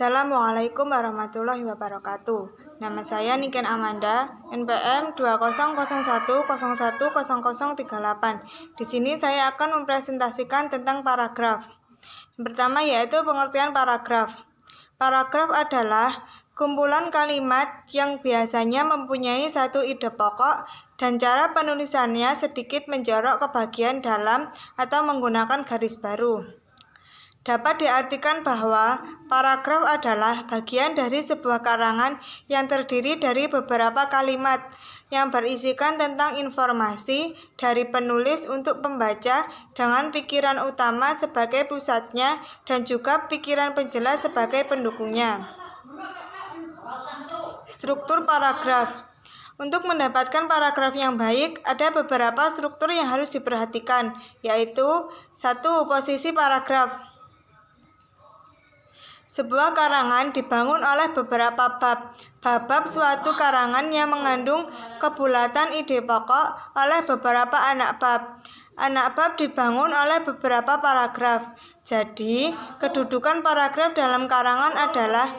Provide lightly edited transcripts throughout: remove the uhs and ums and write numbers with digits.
Assalamualaikum warahmatullahi wabarakatuh. Nama saya Niken Amanda, NPM 2001010038. Di sini saya akan mempresentasikan tentang paragraf. Yang pertama yaitu pengertian paragraf. Paragraf adalah kumpulan kalimat yang biasanya mempunyai satu ide pokok dan cara penulisannya sedikit menjorok ke bagian dalam atau menggunakan garis baru. Dapat diartikan bahwa paragraf adalah bagian dari sebuah karangan yang terdiri dari beberapa kalimat yang berisikan tentang informasi dari penulis untuk pembaca dengan pikiran utama sebagai pusatnya dan juga pikiran penjelas sebagai pendukungnya. Struktur paragraf. Untuk mendapatkan paragraf yang baik, ada beberapa struktur yang harus diperhatikan, yaitu 1. Posisi paragraf. Sebuah karangan dibangun oleh beberapa bab. Bab suatu karangan yang mengandung kebulatan ide pokok oleh beberapa anak bab. Anak bab dibangun oleh beberapa paragraf. Jadi, kedudukan paragraf dalam karangan adalah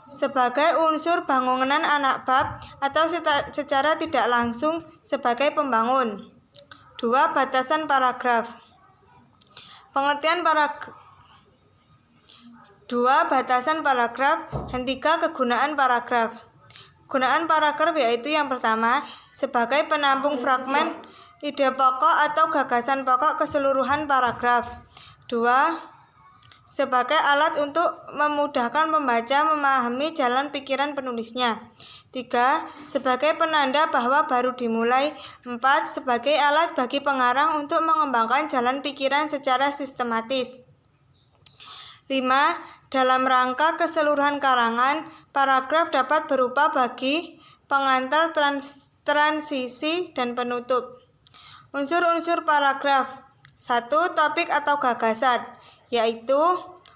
sebagai unsur bangunan anak bab atau secara tidak langsung sebagai pembangun. 2. Batasan paragraf. Pengertian paragraf. 2. Batasan paragraf. Dan 3. Kegunaan paragraf. Kegunaan paragraf yaitu yang pertama, sebagai penampung fragmen ide pokok atau gagasan pokok keseluruhan paragraf. 2. Sebagai alat untuk memudahkan pembaca memahami jalan pikiran penulisnya. 3. Sebagai penanda bahwa baru dimulai. 4. Sebagai alat bagi pengarang untuk mengembangkan jalan pikiran secara sistematis. 5. Dalam rangka keseluruhan karangan, paragraf dapat berupa bagi, pengantar, transisi, dan penutup. Unsur-unsur paragraf. 1. Topik atau gagasan, yaitu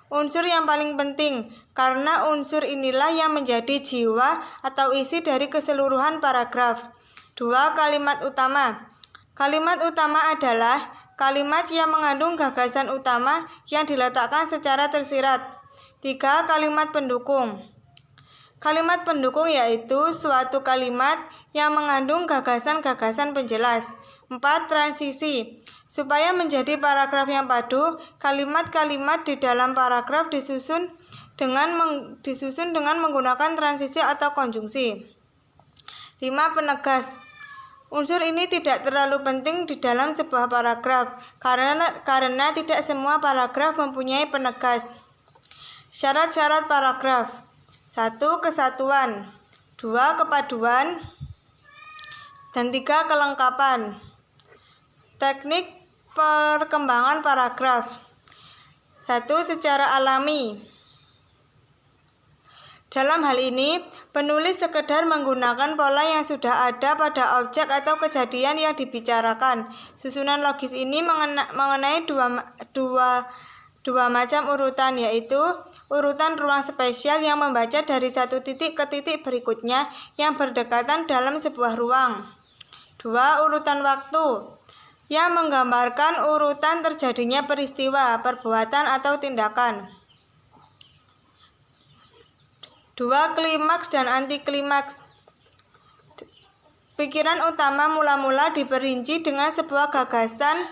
unsur yang paling penting, karena unsur inilah yang menjadi jiwa atau isi dari keseluruhan paragraf. 2. Kalimat utama. Kalimat utama adalah kalimat yang mengandung gagasan utama yang diletakkan secara tersirat. 3. Kalimat pendukung. Kalimat pendukung yaitu suatu kalimat yang mengandung gagasan-gagasan penjelas. 4. Transisi. Supaya menjadi paragraf yang padu, kalimat-kalimat di dalam paragraf disusun dengan menggunakan transisi atau konjungsi. 5. Penegas. Unsur ini tidak terlalu penting di dalam sebuah paragraf karena tidak semua paragraf mempunyai penegas. Syarat-syarat paragraf. 1. Kesatuan. 2. Kepaduan. Dan 3. Kelengkapan. Teknik perkembangan paragraf. 1. Secara alami. Dalam hal ini, penulis sekedar menggunakan pola yang sudah ada pada objek atau kejadian yang dibicarakan. Susunan logis ini mengenai dua macam urutan, yaitu urutan ruang spesial yang membaca dari satu titik ke titik berikutnya yang berdekatan dalam sebuah ruang. 2. Urutan waktu yang menggambarkan urutan terjadinya peristiwa, perbuatan, atau tindakan. 2. Klimaks dan antiklimaks. Pikiran utama mula-mula diperinci dengan sebuah gagasan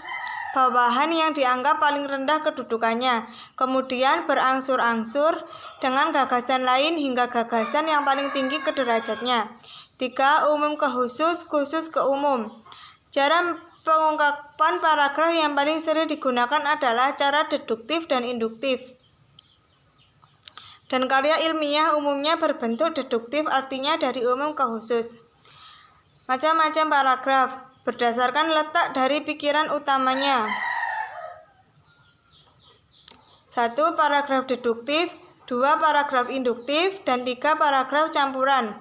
bawahan yang dianggap paling rendah kedudukannya, kemudian berangsur-angsur dengan gagasan lain hingga gagasan yang paling tinggi kederajatnya. 3. Umum ke khusus, khusus ke umum. Cara pengungkapan paragraf yang paling sering digunakan adalah cara deduktif dan induktif. Dan karya ilmiah umumnya berbentuk deduktif, artinya dari umum ke khusus. Macam-macam paragraf berdasarkan letak dari pikiran utamanya. 1. Paragraf deduktif. 2. Paragraf induktif. Dan 3. Paragraf campuran.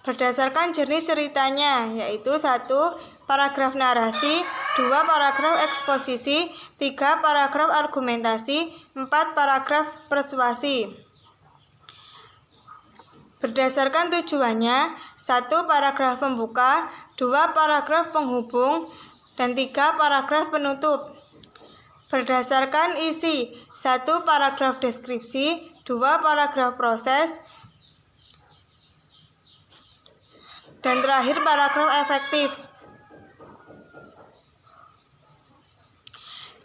Berdasarkan jenis ceritanya, yaitu 1. Paragraf narasi. 2. Paragraf eksposisi. 3. Paragraf argumentasi. 4. Paragraf persuasi. Berdasarkan tujuannya, 1. Paragraf pembuka, 2. Paragraf penghubung, dan 3. Paragraf penutup. Berdasarkan isi, 1. Paragraf deskripsi, 2. Paragraf proses. Dan terakhir paragraf efektif.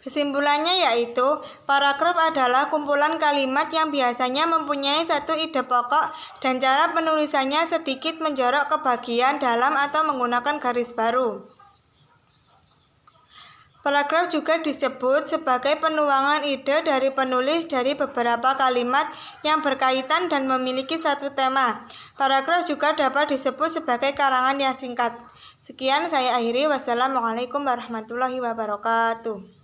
Kesimpulannya yaitu, paragraf adalah kumpulan kalimat yang biasanya mempunyai satu ide pokok dan cara penulisannya sedikit menjorok ke bagian dalam atau menggunakan garis baru. Paragraf juga disebut sebagai penuangan ide dari penulis dari beberapa kalimat yang berkaitan dan memiliki satu tema. Paragraf juga dapat disebut sebagai karangan yang singkat. Sekian saya akhiri. Wassalamualaikum warahmatullahi wabarakatuh.